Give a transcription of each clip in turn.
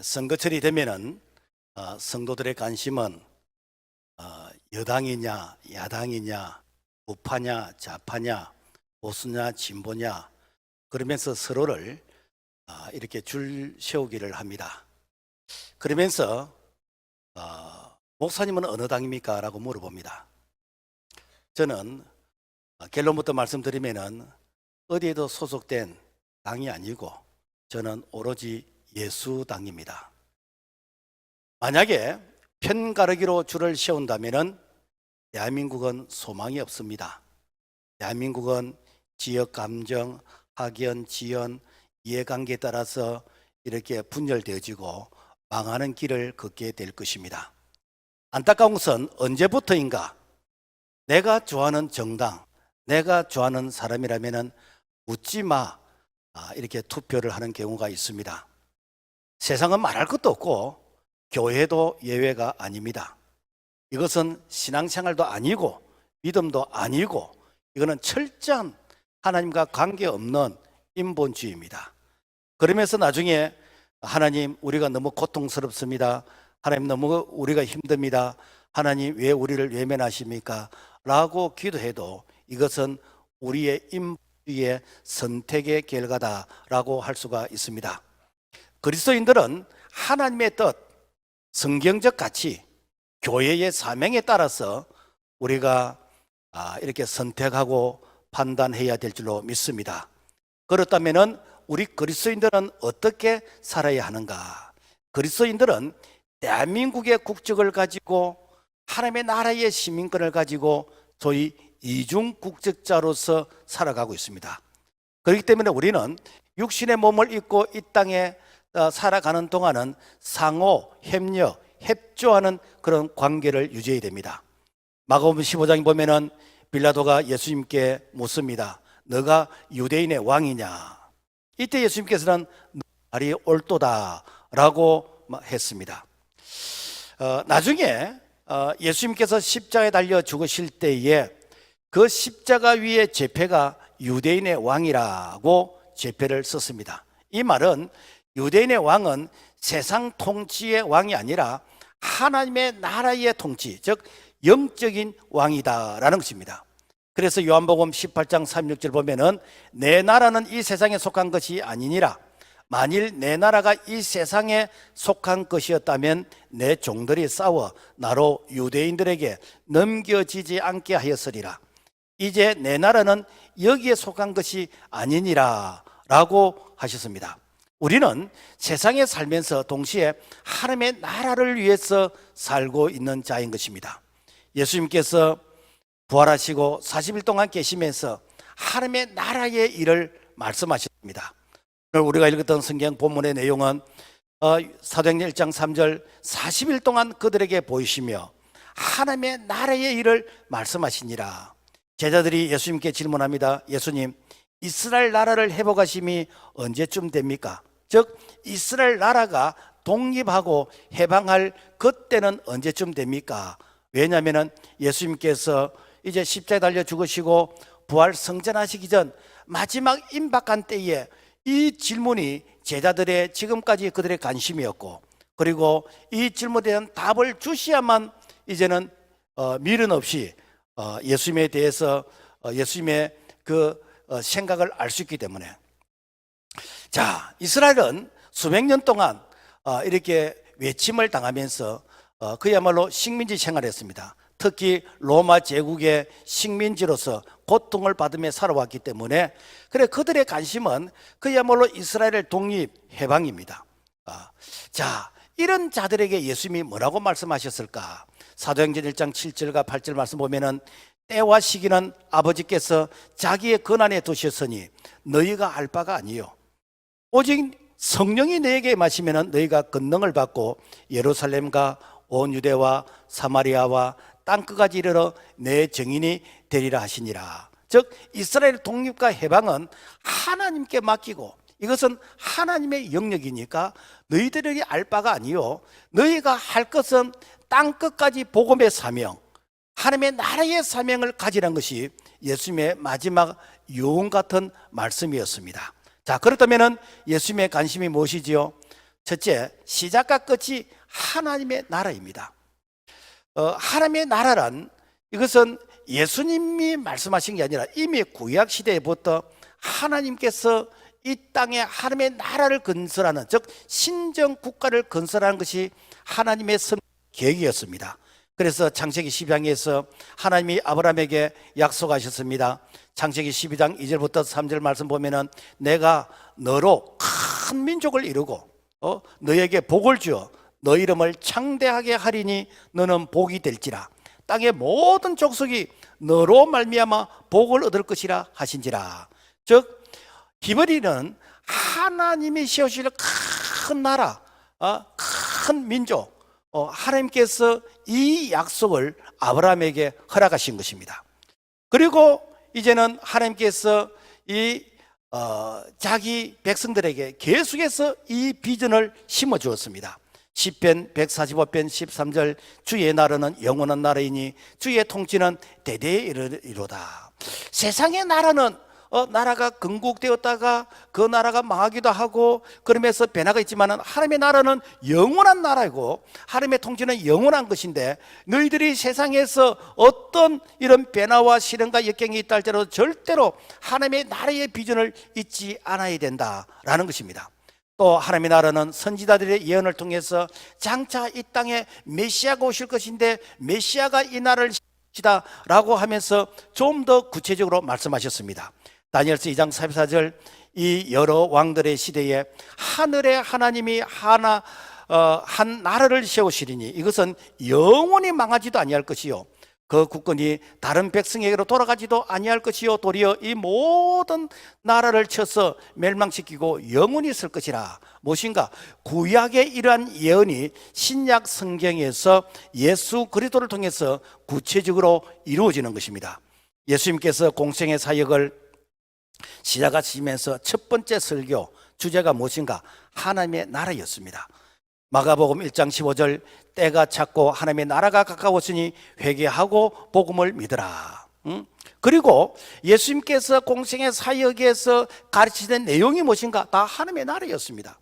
선거철이 되면은 성도들의 관심은 여당이냐 야당이냐 우파냐 좌파냐 보수냐 진보냐 그러면서 서로를 이렇게 줄 세우기를 합니다. 그러면서 목사님은 어느 당입니까? 라고 물어봅니다. 저는 결론부터 말씀드리면은 어디에도 소속된 당이 아니고 저는 오로지 예수당입니다. 만약에 편가르기로 줄을 세운다면은 대한민국은 소망이 없습니다. 대한민국은 지역 감정, 학연, 지연, 이해관계에 따라서 이렇게 분열되어지고 망하는 길을 걷게 될 것입니다. 안타까운 것은 언제부터인가 내가 좋아하는 정당, 내가 좋아하는 사람이라면 묻지 마 이렇게 투표를 하는 경우가 있습니다. 세상은 말할 것도 없고 교회도 예외가 아닙니다. 이것은 신앙생활도 아니고 믿음도 아니고 이거는 철저한 하나님과 관계없는 인본주의입니다. 그러면서 나중에 하나님 우리가 너무 고통스럽습니다. 하나님 너무 우리가 힘듭니다. 하나님 왜 우리를 외면하십니까? 라고 기도해도 이것은 우리의 인본주의의 선택의 결과다라고 할 수가 있습니다. 그리스도인들은 하나님의 뜻, 성경적 가치, 교회의 사명에 따라서 우리가 이렇게 선택하고 판단해야 될 줄로 믿습니다. 그렇다면 우리 그리스도인들은 어떻게 살아야 하는가? 그리스도인들은 대한민국의 국적을 가지고 하나님의 나라의 시민권을 가지고 소위 이중국적자로서 살아가고 있습니다. 그렇기 때문에 우리는 육신의 몸을 입고 이 땅에 살아가는 동안은 상호, 협력, 협조하는 그런 관계를 유지해야 됩니다. 마가복음 15장에 보면은 빌라도가 예수님께 묻습니다. 너가 유대인의 왕이냐? 이때 예수님께서는 말이 옳도다 라고 했습니다. 나중에 예수님께서 십자가에 달려 죽으실 때에 그 십자가 위에 제패가 유대인의 왕이라고 제패를 썼습니다. 이 말은 유대인의 왕은 세상 통치의 왕이 아니라 하나님의 나라의 통치, 즉 영적인 왕이다라는 것입니다. 그래서 요한복음 18장 36절 보면은 내 나라는 이 세상에 속한 것이 아니니라. 만일 내 나라가 이 세상에 속한 것이었다면 내 종들이 싸워 나로 유대인들에게 넘겨지지 않게 하였으리라. 이제 내 나라는 여기에 속한 것이 아니니라 라고 하셨습니다. 우리는 세상에 살면서 동시에 하나님의 나라를 위해서 살고 있는 자인 것입니다. 예수님께서 부활하시고 40일 동안 계시면서 하나님의 나라의 일을 말씀하셨습니다. 오늘 우리가 읽었던 성경 본문의 내용은 사도행전 1장 3절 40일 동안 그들에게 보이시며 하나님의 나라의 일을 말씀하시니라. 제자들이 예수님께 질문합니다. 예수님, 이스라엘 나라를 회복하심이 언제쯤 됩니까? 즉 이스라엘 나라가 독립하고 해방할 그때는 언제쯤 됩니까? 왜냐하면 예수님께서 이제 십자가에 달려 죽으시고 부활 성전하시기 전 마지막 임박한 때에 이 질문이 제자들의 지금까지 그들의 관심이었고, 그리고 이 질문에 대한 답을 주셔야만 이제는 미련 없이 예수님에 대해서 예수님의 그 생각을 알 수 있기 때문에, 자, 이스라엘은 수백 년 동안 이렇게 외침을 당하면서 그야말로 식민지 생활했습니다. 특히 로마 제국의 식민지로서 고통을 받으며 살아왔기 때문에 그래 그들의 관심은 그야말로 이스라엘의 독립 해방입니다. 자, 이런 자들에게 예수님이 뭐라고 말씀하셨을까? 사도행전 1장 7절과 8절 말씀 보면은 때와 시기는 아버지께서 자기의 권한에 두셨으니 너희가 알 바가 아니요 오직 성령이 너에게 임하시면 너희가 권능을 받고 예루살렘과 온 유대와 사마리아와 땅끝까지 이르러 내 증인이 되리라 하시니라. 즉 이스라엘 독립과 해방은 하나님께 맡기고 이것은 하나님의 영역이니까 너희들에게 알 바가 아니요 너희가 할 것은 땅끝까지 복음의 사명, 하나님의 나라의 사명을 가지라는 것이 예수님의 마지막 유언 같은 말씀이었습니다. 자, 그렇다면 예수님의 관심이 무엇이지요? 첫째, 시작과 끝이 하나님의 나라입니다. 하나님의 나라란 이것은 예수님이 말씀하신 게 아니라 이미 구약 시대부터 하나님께서 이 땅에 하나님의 나라를 건설하는, 즉 신정 국가를 건설하는 것이 하나님의 계획이었습니다. 그래서 창세기 12장에서 하나님이 아브라함에게 약속하셨습니다. 창세기 12장 2절부터 3절 말씀 보면은 내가 너로 큰 민족을 이루고 너에게 복을 주어 너 이름을 창대하게 하리니 너는 복이 될지라. 땅의 모든 족속이 너로 말미암아 복을 얻을 것이라 하신지라. 즉 히브리는 하나님이 세우실 큰 나라, 큰 민족, 하나님께서 이 약속을 아브라함에게 허락하신 것입니다. 그리고 이제는 하나님께서 자기 백성들에게 계속해서 이 비전을 심어 주었습니다. 시편 145편 13절 주의 나라는 영원한 나라이니 주의 통치는 대대에 이르리로다. 세상의 나라는 나라가 건국되었다가 그 나라가 망하기도 하고 그러면서 변화가 있지만 하나님의 나라는 영원한 나라이고 하나님의 통치는 영원한 것인데 너희들이 세상에서 어떤 이런 변화와 시련과 역경이 있다 할지라도 절대로 하나님의 나라의 비전을 잊지 않아야 된다라는 것입니다. 또 하나님의 나라는 선지자들의 예언을 통해서 장차 이 땅에 메시아가 오실 것인데 메시아가 이 나라를 시다 라고 하면서 좀 더 구체적으로 말씀하셨습니다. 다니엘서 2장 44절 이 여러 왕들의 시대에 하늘의 하나님이 한 나라를 세우시리니 이것은 영원히 망하지도 아니할 것이요 그 국권이 다른 백성에게로 돌아가지도 아니할 것이요 도리어 이 모든 나라를 쳐서 멸망시키고 영원히 있을 것이라. 무엇인가? 구약의 이러한 예언이 신약 성경에서 예수 그리스도를 통해서 구체적으로 이루어지는 것입니다. 예수님께서 공생의 사역을 시작하시면서 첫 번째 설교 주제가 무엇인가? 하나님의 나라였습니다. 마가복음 1장 15절 때가 찼고 하나님의 나라가 가까웠으니 회개하고 복음을 믿으라. 그리고 예수님께서 공생의 사역에서 가르치는 내용이 무엇인가? 다 하나님의 나라였습니다.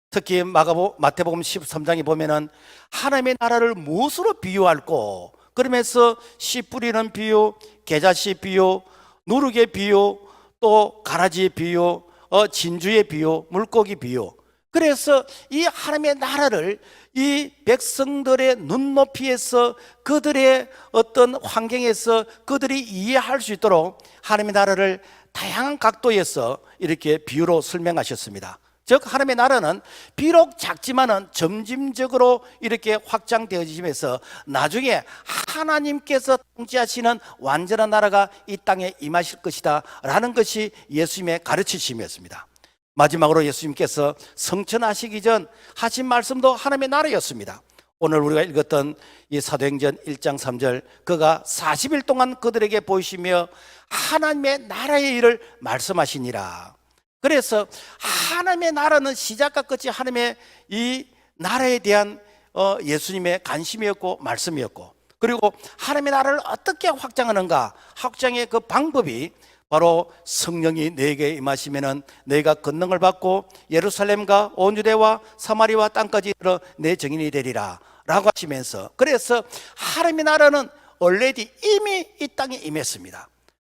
특히 마태복음 13장에 보면은 하나님의 나라를 무엇으로 비유할꼬? 그러면서 씨 뿌리는 비유, 계자씨 비유, 누룩의 비유, 또 가라지의 비유, 진주의 비유, 물고기 비유. 그래서 이 하나님의 나라를 이 백성들의 눈높이에서 그들의 어떤 환경에서 그들이 이해할 수 있도록 하나님의 나라를 다양한 각도에서 이렇게 비유로 설명하셨습니다. 즉 하나님의 나라는 비록 작지만은 점진적으로 이렇게 확장되어지면서 나중에 하나님께서 통치하시는 완전한 나라가 이 땅에 임하실 것이다 라는 것이 예수님의 가르치심이었습니다. 마지막으로 예수님께서 성천하시기 전 하신 말씀도 하나님의 나라였습니다. 오늘 우리가 읽었던 이 사도행전 1장 3절 그가 40일 동안 그들에게 보이시며 하나님의 나라의 일을 말씀하시니라. 그래서 하나님의 나라는 시작과 끝이 하나님의 이 나라에 대한 예수님의 관심이었고 말씀이었고, 그리고 하나님의 나라를 어떻게 확장하는가, 확장의 그 방법이 바로 성령이 너에게 임하시면은 너희가 권능을 받고 예루살렘과 온 유대와 사마리아 땅까지 이르러 내 증인이 되리라 라고 하시면서, 그래서 하나님의 나라는 already 이미 이 땅에 임했습니다.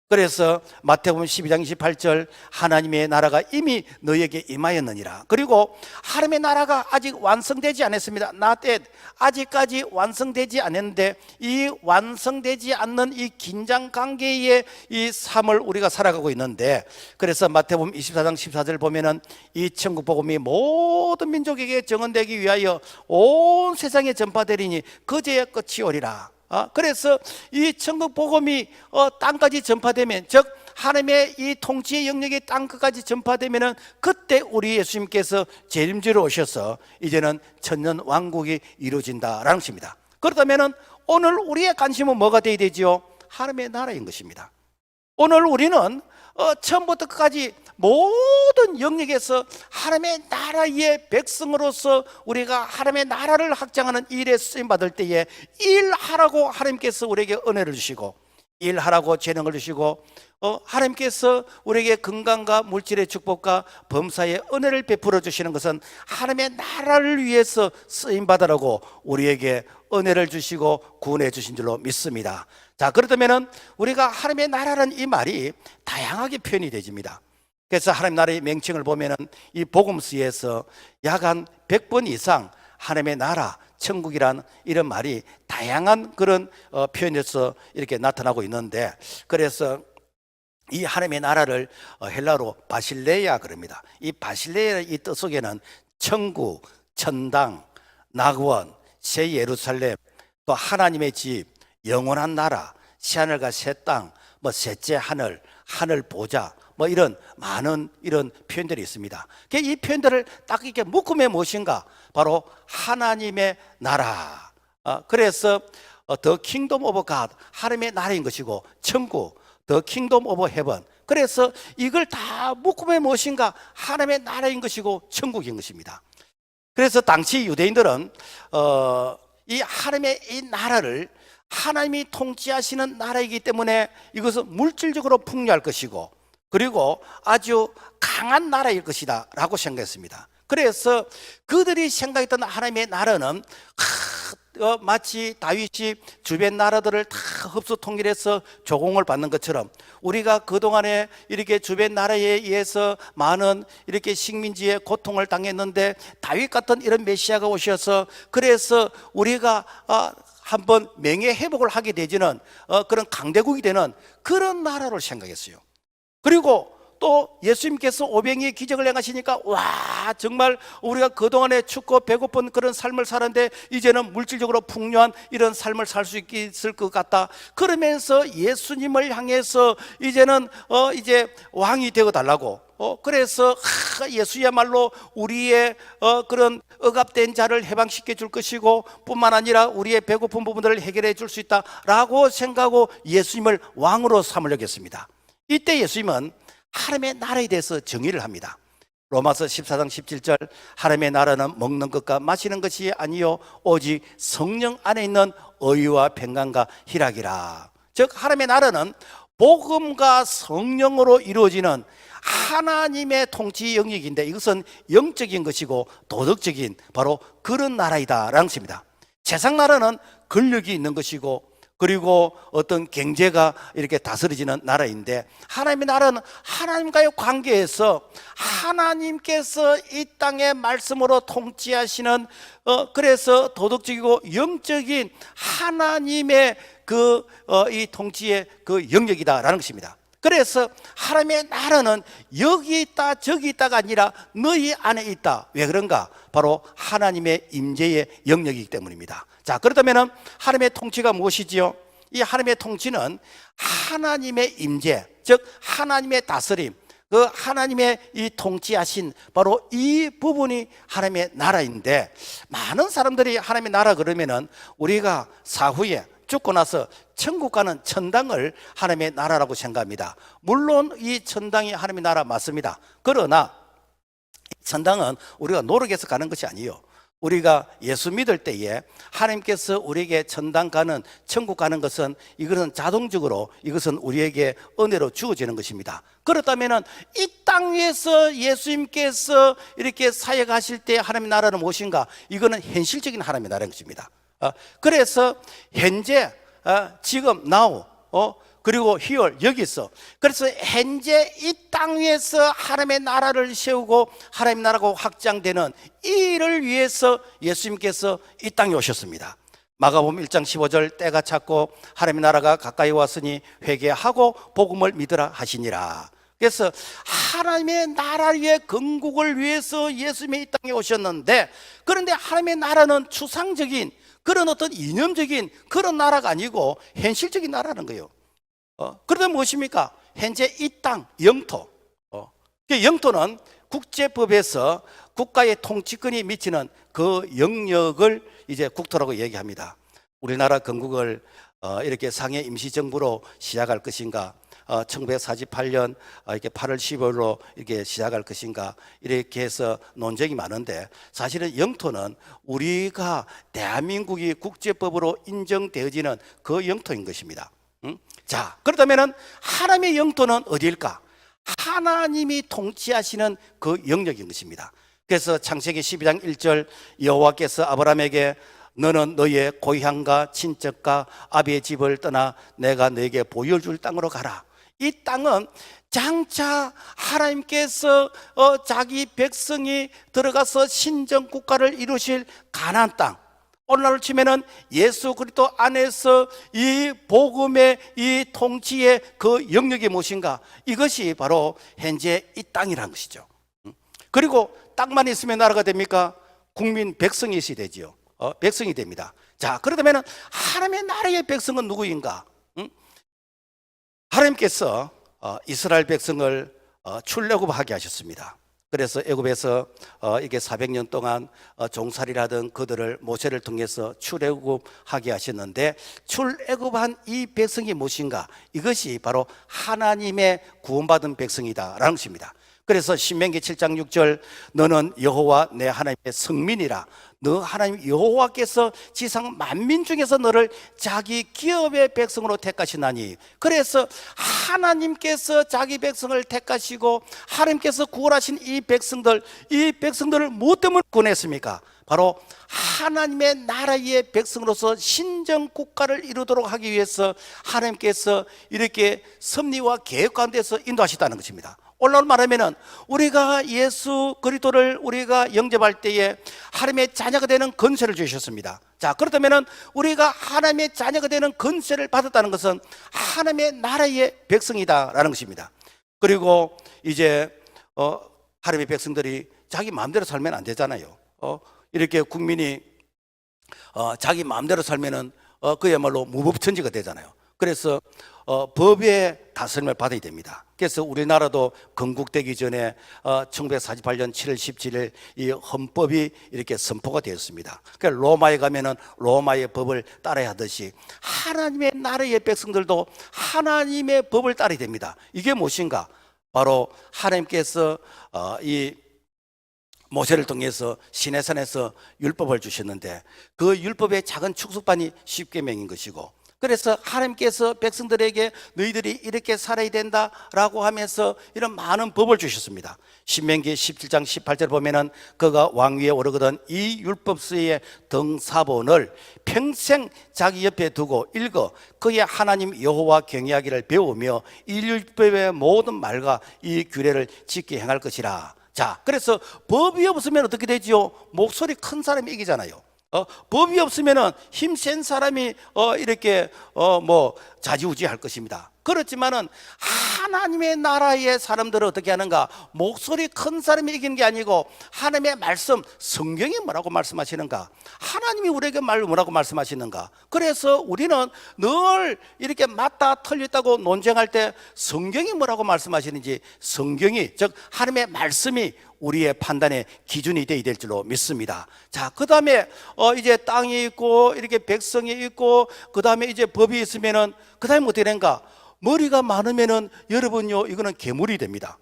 그래서 마태복음 12장 28절 하나님의 나라가 이미 너에게 임하였느니라. 그리고 하나님의 나라가 아직 완성되지 않았습니다. Not yet. 아직까지 완성되지 않았는데 이 완성되지 않는 이 긴장 관계의 이 삶을 우리가 살아가고 있는데, 그래서 마태복음 24장 14절 보면은 이 천국 복음이 모든 민족에게 증언되기 위하여 온 세상에 전파되리니 그제야 끝이 오리라. 그래서 이 천국 복음이 땅까지 전파되면, 즉 하나님의 이 통치의 영역이 땅 끝까지 전파되면은 그때 우리 예수님께서 재림주로 오셔서 이제는 천년 왕국이 이루어진다라는 것입니다. 그렇다면은 오늘 우리의 관심은 뭐가 되어야 되지요? 하나님의 나라인 것입니다. 오늘 우리는 처음부터 끝까지 모든 영역에서 하나님의 나라의 백성으로서 우리가 하나님의 나라를 확장하는 일에 쓰임받을 때에 일하라고 하나님께서 우리에게 은혜를 주시고, 일하라고 재능을 주시고 하나님께서 우리에게 건강과 물질의 축복과 범사의 은혜를 베풀어 주시는 것은 하나님의 나라를 위해서 쓰임받으라고 우리에게 은혜를 주시고 구원해 주신 줄로 믿습니다. 자, 그렇다면 우리가 하나님의 나라라는 이 말이 다양하게 표현이 되집니다. 그래서 하나님 나라의 명칭을 보면은 이 복음서에서 약 한 100번 이상 하나님의 나라, 천국이란 이런 말이 다양한 그런 표현에서 이렇게 나타나고 있는데, 그래서 이 하나님의 나라를 헬라로 바실레야 그럽니다. 이 바실레야의 이 뜻 속에는 천국, 천당, 낙원, 새 예루살렘, 또 하나님의 집, 영원한 나라, 새하늘과 새 땅, 뭐 셋째 하늘, 하늘 보좌, 뭐 이런 많은 이런 표현들이 있습니다. 이 표현들을 딱 이렇게 묶으면 무엇인가? 바로 하나님의 나라. 그래서 The Kingdom of God, 하나님의 나라인 것이고, 천국, The Kingdom of Heaven. 그래서 이걸 다 묶으면 무엇인가? 하나님의 나라인 것이고 천국인 것입니다. 그래서 당시 유대인들은 이 하나님의 이 나라를 하나님이 통치하시는 나라이기 때문에 이것은 물질적으로 풍요할 것이고, 그리고 아주 강한 나라일 것이다 라고 생각했습니다. 그래서 그들이 생각했던 하나님의 나라는 마치 다윗이 주변 나라들을 다 흡수 통일해서 조공을 받는 것처럼, 우리가 그동안에 이렇게 주변 나라에 의해서 많은 이렇게 식민지의 고통을 당했는데 다윗 같은 이런 메시아가 오셔서 그래서 우리가 한번 명예 회복을 하게 되지는 그런 강대국이 되는 그런 나라를 생각했어요. 그리고 또 예수님께서 오병이의 기적을 행하시니까 와, 정말 우리가 그동안에 춥고 배고픈 그런 삶을 살았는데 이제는 물질적으로 풍요한 이런 삶을 살 수 있을 것 같다. 그러면서 예수님을 향해서 이제는 이제 왕이 되어 달라고 그래서 예수야말로 우리의 그런 억압된 자를 해방시켜 줄 것이고 뿐만 아니라 우리의 배고픈 부분들을 해결해 줄 수 있다라고 생각하고 예수님을 왕으로 삼으려고 했습니다. 이때 예수님은 하나님의 나라에 대해서 정의를 합니다. 로마서 14장 17절, 하나님의 나라는 먹는 것과 마시는 것이 아니요 오직 성령 안에 있는 의와 평강과 희락이라. 즉 하나님의 나라는 복음과 성령으로 이루어지는 하나님의 통치 영역인데, 이것은 영적인 것이고 도덕적인 바로 그런 나라이다라는 것입니다. 세상 나라는 권력이 있는 것이고 그리고 어떤 경제가 이렇게 다스려지는 나라인데, 하나님의 나라는 하나님과의 관계에서 하나님께서 이 땅의 말씀으로 통치하시는 그래서 도덕적이고 영적인 하나님의 이 통치의 그 영역이다라는 것입니다. 그래서 하나님의 나라는 여기 있다 저기 있다가 아니라 너희 안에 있다. 왜 그런가? 바로 하나님의 임재의 영역이기 때문입니다. 자, 그렇다면 하나님의 통치가 무엇이지요? 이 하나님의 통치는 하나님의 임재, 즉 하나님의 다스림, 그 하나님의 이 통치하신 바로 이 부분이 하나님의 나라인데, 많은 사람들이 하나님의 나라 그러면은 우리가 사후에 죽고 나서 천국 가는 천당을 하나님의 나라라고 생각합니다. 물론 이 천당이 하나님의 나라 맞습니다. 그러나 천당은 우리가 노력해서 가는 것이 아니에요. 우리가 예수 믿을 때에 하나님께서 우리에게 천당 가는, 천국 가는 것은 이것은 자동적으로 이것은 우리에게 은혜로 주어지는 것입니다. 그렇다면 이 땅 위에서 예수님께서 이렇게 사역하실 때 하나님의 나라는 무엇인가? 이거는 현실적인 하나님의 나라인 것입니다. 그래서 현재 지금 now 그리고 here 여기서, 그래서 현재 이 땅 위에서 하나님의 나라를 세우고 하나님의 나라가 확장되는 이 일을 위해서 예수님께서 이 땅에 오셨습니다. 마가복음 1장 15절, 때가 찼고 하나님의 나라가 가까이 왔으니 회개하고 복음을 믿으라 하시니라. 그래서 하나님의 나라의 건국을 위해서 예수님이 이 땅에 오셨는데, 그런데 하나님의 나라는 추상적인 그런 어떤 이념적인 그런 나라가 아니고 현실적인 나라는 거예요. 그러다 무엇입니까? 현재 이 땅 영토, 그 영토는 국제법에서 국가의 통치권이 미치는 그 영역을 이제 국토라고 얘기합니다. 우리나라 건국을 이렇게 상해 임시정부로 시작할 것인가, 1948년 이렇게 8월 15일로 이렇게 시작할 것인가, 이렇게 해서 논쟁이 많은데, 사실은 영토는 우리가 대한민국이 국제법으로 인정되어지는 그 영토인 것입니다. 자, 그렇다면 하나님의 영토는 어디일까? 하나님이 통치하시는 그 영역인 것입니다. 그래서 창세기 12장 1절 여호와께서 아브라함에게 너는 너의 고향과 친척과 아비의 집을 떠나 내가 너에게 보여줄 땅으로 가라. 이 땅은 장차 하나님께서 자기 백성이 들어가서 신정 국가를 이루실 가나안 땅, 오늘날로 치면은 예수 그리스도 안에서 이 복음의 이 통치의 그 영역이 무엇인가? 이것이 바로 현재 이 땅이라는 것이죠. 그리고 땅만 있으면 나라가 됩니까? 국민 백성이 있어야 되지요. 백성이 됩니다. 자, 그렇다면 하나님의 나라의 백성은 누구인가? 하나님께서 이스라엘 백성을 출애굽하게 하셨습니다. 그래서 애굽에서 이게 400년 동안 종살이라던 그들을 모세를 통해서 출애굽하게 하셨는데, 출애굽한 이 백성이 무엇인가? 이것이 바로 하나님의 구원받은 백성이다라는 것입니다. 그래서 신명기 7장 6절 너는 여호와 내 하나님의 성민이라. 너 하나님 여호와께서 지상 만민 중에서 너를 자기 기업의 백성으로 택하시나니. 그래서 하나님께서 자기 백성을 택하시고 하나님께서 구원하신 이 백성들을 무엇 때문에 구원했습니까? 바로 하나님의 나라의 백성으로서 신정 국가를 이루도록 하기 위해서 하나님께서 이렇게 섭리와 계획 가운데서 인도하셨다는 것입니다. 오늘 말하면은 우리가 예수 그리스도를 우리가 영접할 때에 하나님의 자녀가 되는 권세를 주셨습니다. 자, 그렇다면은 우리가 하나님의 자녀가 되는 권세를 받았다는 것은 하나님의 나라의 백성이다라는 것입니다. 그리고 이제 하나님의 백성들이 자기 마음대로 살면 안 되잖아요. 이렇게 국민이 자기 마음대로 살면은 그야말로 무법천지가 되잖아요. 그래서 법의 다스림을 받아야 됩니다. 그래서 우리나라도 건국되기 전에 1948년 7월 17일 이 헌법이 이렇게 선포가 되었습니다. 그러니까 로마에 가면은 로마의 법을 따라야 하듯이 하나님의 나라의 백성들도 하나님의 법을 따라야 됩니다. 이게 무엇인가? 바로 하나님께서 이 모세를 통해서 시내산에서 율법을 주셨는데, 그 율법의 작은 축소판이 십계명인 것이고, 그래서 하나님께서 백성들에게 너희들이 이렇게 살아야 된다라고 하면서 이런 많은 법을 주셨습니다. 신명기 17장 18절 보면은 그가 왕위에 오르거든 이 율법서의 등사본을 평생 자기 옆에 두고 읽어 그의 하나님 여호와 경외하기를 배우며 이 율법의 모든 말과 이 규례를 지켜 행할 것이라. 자, 그래서 법이 없으면 어떻게 되지요? 목소리 큰 사람이 이기잖아요. 법이 없으면은 힘센 사람이 이렇게 좌지우지할 것입니다. 그렇지만은 하나님의 나라의 사람들은 어떻게 하는가? 목소리 큰 사람이 이기는 게 아니고 하나님의 말씀, 성경이 뭐라고 말씀하시는가? 하나님이 우리에게 뭐라고 말씀하시는가? 그래서 우리는 늘 이렇게 맞다 틀렸다고 논쟁할 때 성경이 뭐라고 말씀하시는지, 성경이 즉 하나님의 말씀이 우리의 판단의 기준이 되어야 될 줄로 믿습니다. 자, 그 다음에 이제 땅이 있고 이렇게 백성이 있고 그 다음에 이제 법이 있으면은 그 다음에 어떻게 되는가? 머리가 많으면은 여러분요, 이거는 괴물이 됩니다.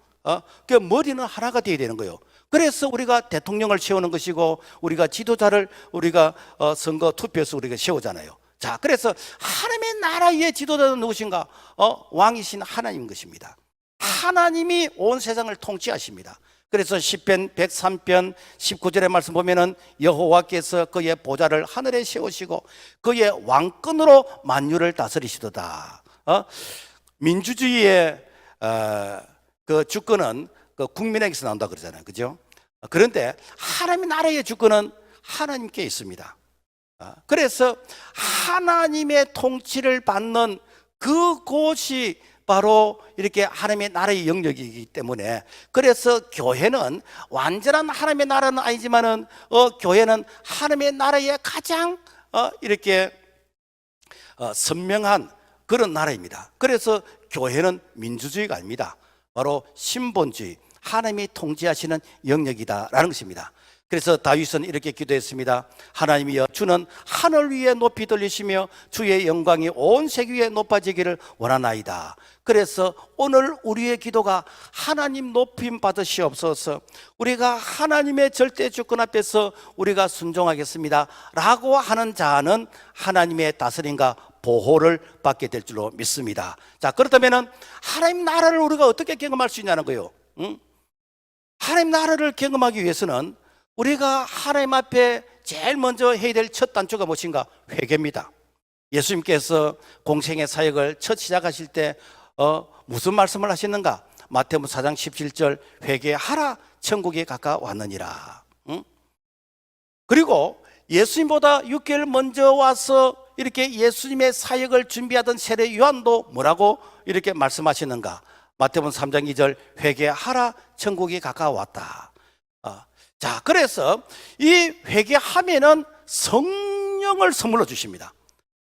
그 머리는 하나가 되어야 되는 거예요. 그래서 우리가 대통령을 세우는 것이고 우리가 지도자를 우리가 선거 투표에서 우리가 세우잖아요. 자, 그래서 하나님의 나라의 지도자는 누구신가? 왕이신 하나님인 것입니다. 하나님이 온 세상을 통치하십니다. 그래서 시편 103편 19절의 말씀 보면은 여호와께서 그의 보좌를 하늘에 세우시고 그의 왕권으로 만유를 다스리시도다. 민주주의의 그 주권은 그 국민에게서 나온다 그러잖아요, 그죠? 그런데 하나님의 나라의 주권은 하나님께 있습니다. 그래서 하나님의 통치를 받는 그곳이 바로 이렇게 하나님의 나라의 영역이기 때문에, 그래서 교회는 완전한 하나님의 나라는 아니지만은 교회는 하나님의 나라의 가장 이렇게 선명한 그런 나라입니다. 그래서 교회는 민주주의가 아닙니다. 바로 신본주의, 하나님이 통치하시는 영역이다라는 것입니다. 그래서 다윗은 이렇게 기도했습니다. 하나님이여, 주는 하늘 위에 높이 들리시며 주의 영광이 온 세계 위에 높아지기를 원하나이다. 그래서 오늘 우리의 기도가 하나님 높임 받으시옵소서. 우리가 하나님의 절대 주권 앞에서 우리가 순종하겠습니다 라고 하는 자는 하나님의 다스림과 보호를 받게 될 줄로 믿습니다. 자, 그렇다면은 하나님 나라를 우리가 어떻게 경험할 수 있냐는 거예요. 응? 하나님 나라를 경험하기 위해서는 우리가 하나님 앞에 제일 먼저 해야 될 첫 단추가 무엇인가? 회개입니다. 예수님께서 공생의 사역을 첫 시작하실 때 무슨 말씀을 하셨는가? 마태복음 4장 17절 회개하라 천국이 가까웠느니라. 응? 그리고 예수님보다 6개월 먼저 와서 이렇게 예수님의 사역을 준비하던 세례 요한도 뭐라고 이렇게 말씀하시는가? 마태복음 3장 2절 회개하라 천국이 가까웠다. 자, 그래서 이 회개하면은 성령을 선물로 주십니다.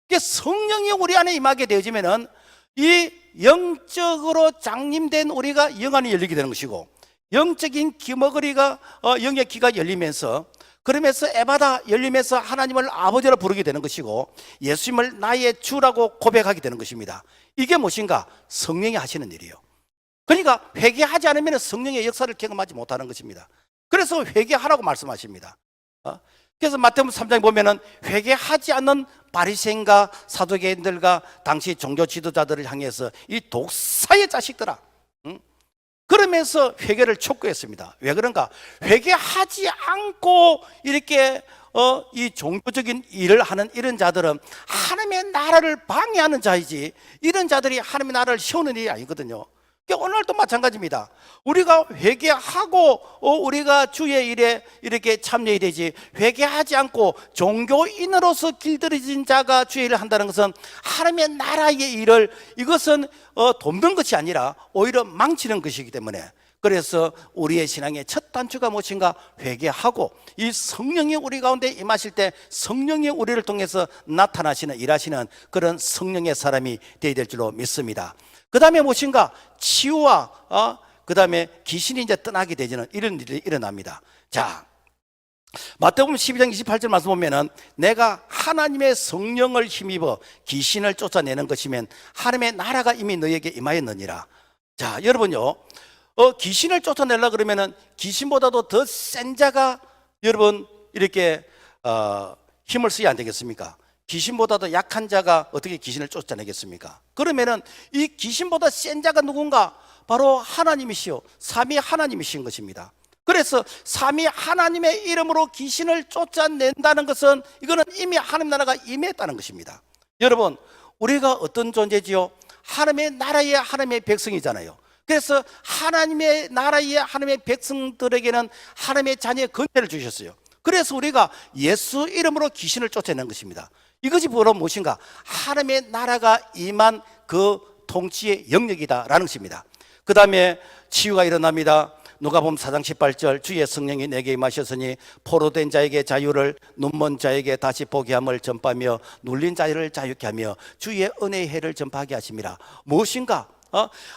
성령이 우리 안에 임하게 되어지면은 이 영적으로 장님된 우리가 영안이 열리게 되는 것이고, 영적인 귀머거리가 영의 귀가 열리면서, 그러면서 에바다 열리면서 하나님을 아버지로 부르게 되는 것이고, 예수님을 나의 주라고 고백하게 되는 것입니다. 이게 무엇인가? 성령이 하시는 일이에요. 그러니까 회개하지 않으면 성령의 역사를 경험하지 못하는 것입니다. 그래서 회개하라고 말씀하십니다. 그래서 마태복음 3장에 보면은 회개하지 않는 바리새인과 사두개인들과 당시 종교 지도자들을 향해서 이 독사의 자식들아, 그러면서 회개를 촉구했습니다. 왜 그런가? 회개하지 않고 이렇게 이 종교적인 일을 하는 이런 자들은 하나님의 나라를 방해하는 자이지, 이런 자들이 하나님의 나라를 세우는 일이 아니거든요. 오늘도 마찬가지입니다. 우리가 회개하고 우리가 주의 일에 이렇게 참여해야 되지, 회개하지 않고 종교인으로서 길들여진 자가 주의 일을 한다는 것은 하나님의 나라의 일을, 이것은 돕는 것이 아니라 오히려 망치는 것이기 때문에, 그래서 우리의 신앙의 첫 단추가 무엇인가? 회개하고 이 성령이 우리 가운데 임하실 때 성령이 우리를 통해서 나타나시는, 일하시는 그런 성령의 사람이 되어야 될 줄로 믿습니다. 그 다음에 무엇인가? 치유와 그 다음에 귀신이 이제 떠나게 되지는 이런 일이 일어납니다. 자, 마태복음 12장 28절 말씀 보면은 내가 하나님의 성령을 힘입어 귀신을 쫓아내는 것이면 하나님의 나라가 이미 너에게 임하였느니라. 자, 여러분요, 귀신을 쫓아내려 그러면은 귀신보다도 더 센 자가 여러분 이렇게 힘을 써야 안 되겠습니까? 귀신보다도 약한 자가 어떻게 귀신을 쫓아내겠습니까? 그러면은 이 귀신보다 센 자가 누군가? 바로 하나님이시요, 삼위 하나님이신 것입니다. 그래서 삼위 하나님의 이름으로 귀신을 쫓아낸다는 것은 이거는 이미 하나님 나라가 임했다는 것입니다. 여러분, 우리가 어떤 존재지요? 하나님의 나라의 하나님의 백성이잖아요. 그래서 하나님의 나라의 하나님의 백성들에게는 하나님의 자녀의 권세를 주셨어요. 그래서 우리가 예수 이름으로 귀신을 쫓아내는 것입니다. 이것이 바로 무엇인가? 하나님의 나라가 임한 그 통치의 영역이다라는 것입니다. 그 다음에 치유가 일어납니다. 누가복음 4장 18절 주의 성령이 내게 임하셨으니 포로된 자에게 자유를, 눈먼 자에게 다시 보게 함을 전파하며 눌린 자를 자유케 하며 주의 은혜의 해를 전파하게 하심이라. 무엇인가?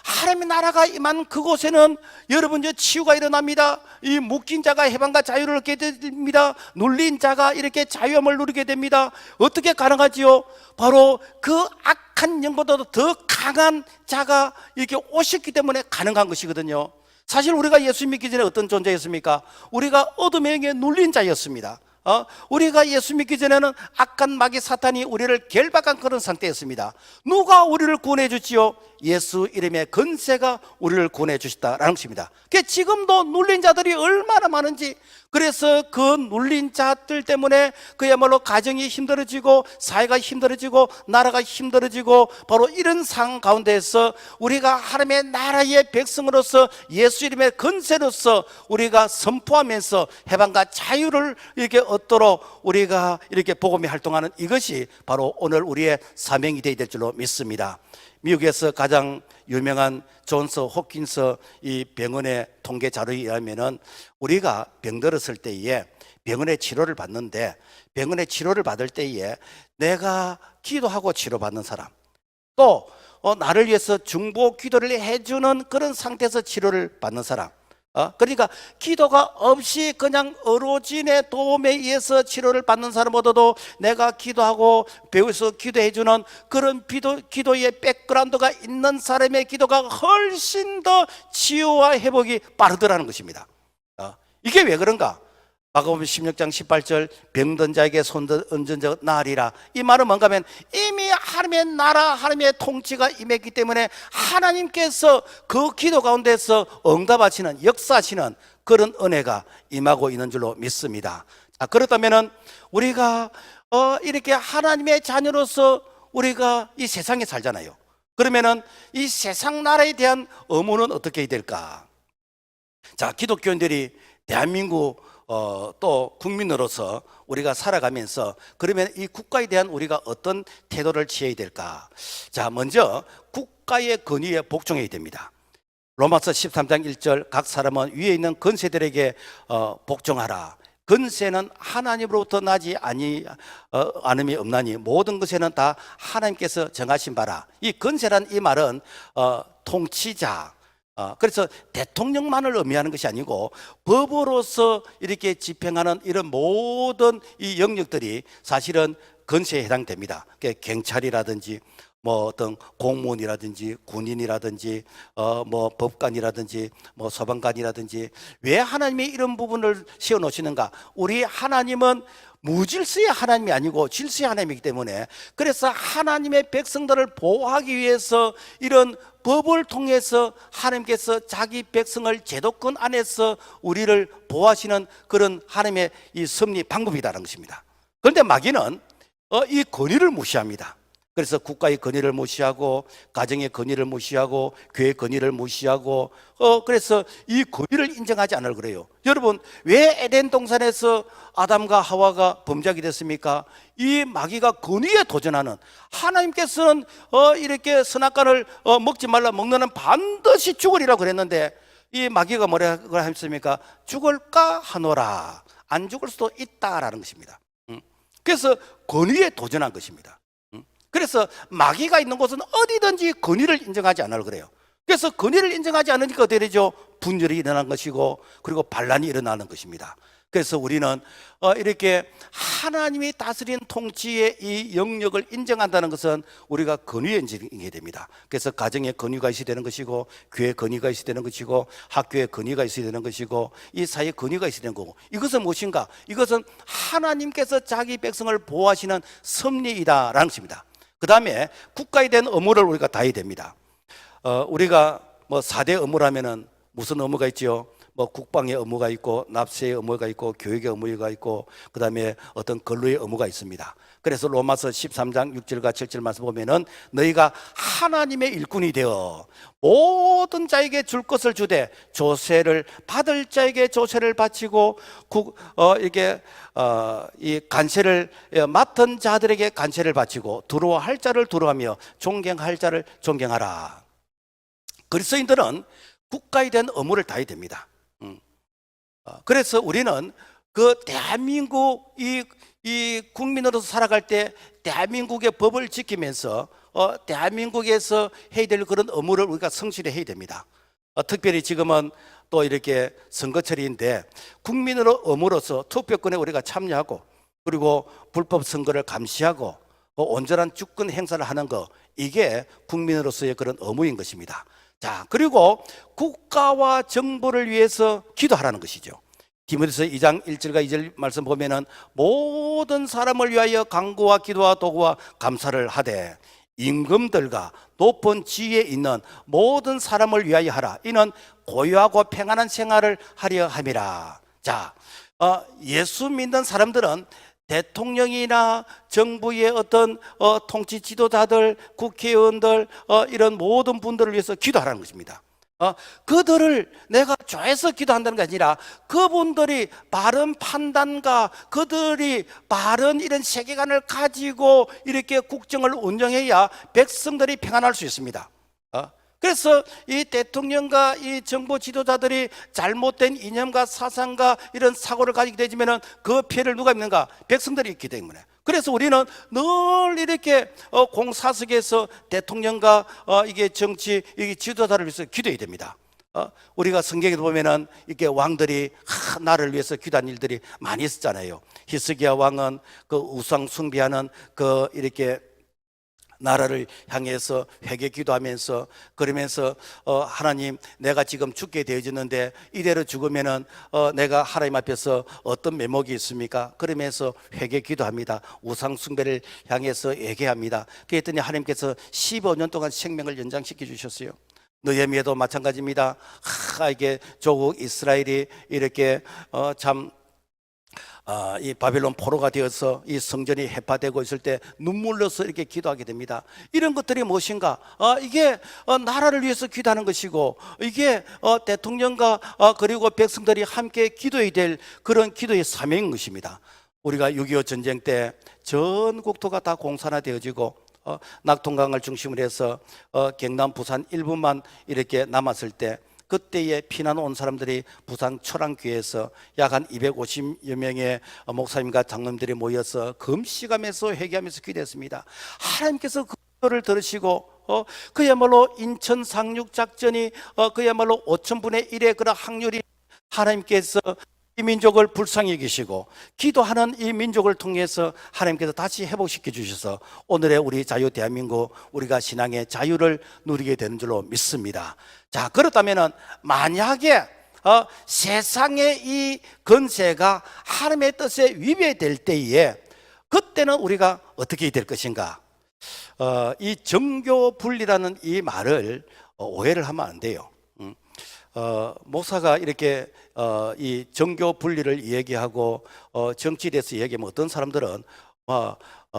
하나님의 나라가 임한 그곳에는 여러분 이제 치유가 일어납니다. 이 묶인 자가 해방과 자유를 얻게 됩니다. 눌린 자가 이렇게 자유함을 누리게 됩니다. 어떻게 가능하지요? 바로 그 악한 영보다도 더 강한 자가 이렇게 오셨기 때문에 가능한 것이거든요. 사실 우리가 예수 믿기 전에 어떤 존재였습니까? 우리가 어둠의 영에 눌린 자였습니다. 우리가 예수 믿기 전에는 악한 마귀 사탄이 우리를 결박한 그런 상태였습니다. 누가 우리를 구원해 주지요? 예수 이름의 권세가 우리를 구원해 주셨다라는 것입니다. 지금도 눌린 자들이 얼마나 많은지, 그래서 그 눌린 자들 때문에 그야말로 가정이 힘들어지고 사회가 힘들어지고 나라가 힘들어지고, 바로 이런 상황 가운데에서 우리가 하나님의 나라의 백성으로서 예수 이름의 권세로서 우리가 선포하면서 해방과 자유를 이렇게 얻도록 우리가 이렇게 복음의 활동하는 이것이 바로 오늘 우리의 사명이 되어야 될 줄로 믿습니다. 미국에서 가장 유명한 존스 홉킨스 이 병원의 통계 자료에 의하면은 우리가 병들었을 때에 병원의 치료를 받는데, 병원의 치료를 받을 때에 내가 기도하고 치료받는 사람, 또 나를 위해서 중보 기도를 해주는 그런 상태에서 치료를 받는 사람, 그러니까 기도가 없이 그냥 어로진의 도움에 의해서 치료를 받는 사람보다도 내가 기도하고 배워서 기도해주는 그런 기도의 백그라운드가 있는 사람의 기도가 훨씬 더 치유와 회복이 빠르더라는 것입니다. 이게 왜 그런가? 마가복음 16장 18절 병든 자에게 손 얹은 자 나으리라. 이 말은 뭔가 하면 이미 하나님의 나라, 하나님의 통치가 임했기 때문에 하나님께서 그 기도 가운데서 응답하시는, 역사하시는 그런 은혜가 임하고 있는 줄로 믿습니다. 자, 그렇다면 우리가 이렇게 하나님의 자녀로서 우리가 이 세상에 살잖아요. 그러면은 이 세상 나라에 대한 의무는 어떻게 해야 될까? 자, 기독교인들이 대한민국 또 국민으로서 우리가 살아가면서 그러면 이 국가에 대한 우리가 어떤 태도를 취해야 될까? 자, 먼저 국가의 권위에 복종해야 됩니다. 로마서 13장 1절 각 사람은 위에 있는 권세들에게 복종하라. 권세는 하나님으로부터 나지 않음이 없나니 모든 것에는 다 하나님께서 정하신 바라. 이 권세란 이 말은 통치자, 그래서 대통령만을 의미하는 것이 아니고 법으로서 이렇게 집행하는 이런 모든 이 영역들이 사실은 권세에 해당됩니다. 경찰이라든지 뭐 어떤 공무원이라든지 군인이라든지 뭐 법관이라든지 뭐 소방관이라든지 왜 하나님이 이런 부분을 세워 놓으시는가? 우리 하나님은 무질서의 하나님이 아니고 질서의 하나님이기 때문에 그래서 하나님의 백성들을 보호하기 위해서 이런 법을 통해서 하나님께서 자기 백성을 제도권 안에서 우리를 보호하시는 그런 하나님의 이 섭리 방법이다라는 것입니다. 그런데 마귀는 이 권위를 무시합니다. 그래서 국가의 권위를 무시하고 가정의 권위를 무시하고 교회의 권위를 무시하고 그래서 이 권위를 인정하지 않으려고 그래요. 여러분, 왜 에덴 동산에서 아담과 하와가 범죄하게 됐습니까? 이 마귀가 권위에 도전하는, 하나님께서는 이렇게 선악과를 먹지 말라, 먹는 한 반드시 죽으리라고 그랬는데 이 마귀가 뭐라고 했습니까? 죽을까 하노라. 안 죽을 수도 있다라는 것입니다. 그래서 권위에 도전한 것입니다. 그래서 마귀가 있는 곳은 어디든지 권위를 인정하지 않으려고 그래요. 그래서 권위를 인정하지 않으니까 어떻게 되죠? 분열이 일어난 것이고 그리고 반란이 일어나는 것입니다. 그래서 우리는 이렇게 하나님이 다스리는 통치의 이 영역을 인정한다는 것은 우리가 권위에 인정해야 됩니다. 그래서 가정에 권위가 있어야 되는 것이고 교회에 권위가 있어야 되는 것이고 학교에 권위가 있어야 되는 것이고 이 사회에 권위가 있어야 되는 거고, 이것은 무엇인가? 이것은 하나님께서 자기 백성을 보호하시는 섭리이다라는 것입니다. 그 다음에 국가에 대한 의무를 우리가 다해야 됩니다. 우리가 뭐 4대 의무라면은 무슨 의무가 있지요? 뭐 국방의 의무가 있고 납세의 의무가 있고 교육의 의무가 있고 그 다음에 어떤 근로의 의무가 있습니다. 그래서 로마서 13장 6절과 7절 말씀 보면은 너희가 하나님의 일꾼이 되어 모든 자에게 줄 것을 주되 조세를 받을 자에게 조세를 바치고 이게 이 간세를 맡은 자들에게 간세를 바치고 두려워할 자를 두려워하며 존경할 자를 존경하라. 그리스도인들은 국가에 대한 의무를 다해야 됩니다. 그래서 우리는 그 대한민국 이 국민으로서 살아갈 때 대한민국의 법을 지키면서 대한민국에서 해야 될 그런 의무를 우리가 성실히 해야 됩니다. 특별히 지금은 또 이렇게 선거철인데 국민으로 의무로서 투표권에 우리가 참여하고 그리고 불법 선거를 감시하고 온전한 주권 행사를 하는 거, 이게 국민으로서의 그런 의무인 것입니다. 자, 그리고 국가와 정부를 위해서 기도하라는 것이죠. 디모데서 2장 1절과 2절 말씀 보면은 모든 사람을 위하여 간구와 기도와 도구와 감사를 하되 임금들과 높은 지위에 있는 모든 사람을 위하여 하라. 이는 고요하고 평안한 생활을 하려 함이라. 자, 예수 믿는 사람들은 대통령이나 정부의 어떤 통치 지도자들, 국회의원들 이런 모든 분들을 위해서 기도하라는 것입니다. 그들을 내가 좋아해서 기도한다는 게 아니라 그분들이 바른 판단과 그들이 바른 이런 세계관을 가지고 이렇게 국정을 운영해야 백성들이 평안할 수 있습니다. 그래서 이 대통령과 이 정부 지도자들이 잘못된 이념과 사상과 이런 사고를 가지게 되지면은 그 피해를 누가 입는가? 백성들이 있기 때문에. 그래서 우리는 늘 이렇게 공사석에서 대통령과 이게 정치, 이게 지도자를 위해서 기도해야 됩니다. 우리가 성경에도 보면은 이렇게 왕들이 나를 위해서 기도한 일들이 많이 있었잖아요. 히스기야 왕은 그 우상 숭배하는 그 이렇게 나라를 향해서 회개 기도하면서 그러면서 하나님, 내가 지금 죽게 되어졌는데 이대로 죽으면은 내가 하나님 앞에서 어떤 면목이 있습니까? 그러면서 회개 기도합니다. 우상 숭배를 향해서 회개합니다. 그랬더니 하나님께서 15년 동안 생명을 연장시켜 주셨어요. 느헤미야도 마찬가지입니다. 이게 조국 이스라엘이 이렇게 이 바벨론 포로가 되어서 이 성전이 해파되고 있을 때 눈물로서 이렇게 기도하게 됩니다. 이런 것들이 무엇인가? 이게 나라를 위해서 기도하는 것이고, 이게 대통령과 그리고 백성들이 함께 기도해야 될 그런 기도의 사명인 것입니다. 우리가 6.25 전쟁 때 전 국토가 다 공산화되어지고 낙동강을 중심으로 해서 경남, 부산 일부만 이렇게 남았을 때, 그때에 피난 온 사람들이 부산 초랑교회에서 약 한 250여 명의 목사님과 장로님들이 모여서 금식하면서 회개하면서 기도했습니다. 하나님께서 그 기도를 들으시고 그야말로 인천 상륙 작전이 그야말로 5,000분의 1의 그런 확률이, 하나님께서 이 민족을 불쌍히 여기시고 기도하는 이 민족을 통해서 하나님께서 다시 회복시켜 주셔서 오늘의 우리 자유 대한민국, 우리가 신앙의 자유를 누리게 되는 줄로 믿습니다. 자, 그렇다면 만약에 세상의 이 건세가 하나님의 뜻에 위배될 때에 그때는 우리가 어떻게 될 것인가? 이 정교 분리라는 이 말을 오해를 하면 안 돼요. 목사가 이렇게 이 정교 분리를 얘기하고 정치에 대해서 얘기하면 어떤 사람들은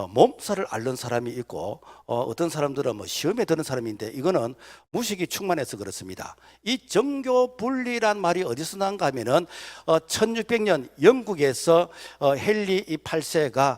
몸살을 앓는 사람이 있고 어떤 사람들은 시험에 드는 사람인데, 이거는 무식이 충만해서 그렇습니다. 이 정교 분리란 말이 어디서 나온가 하면은 1600년 영국에서 헨리 이 8세가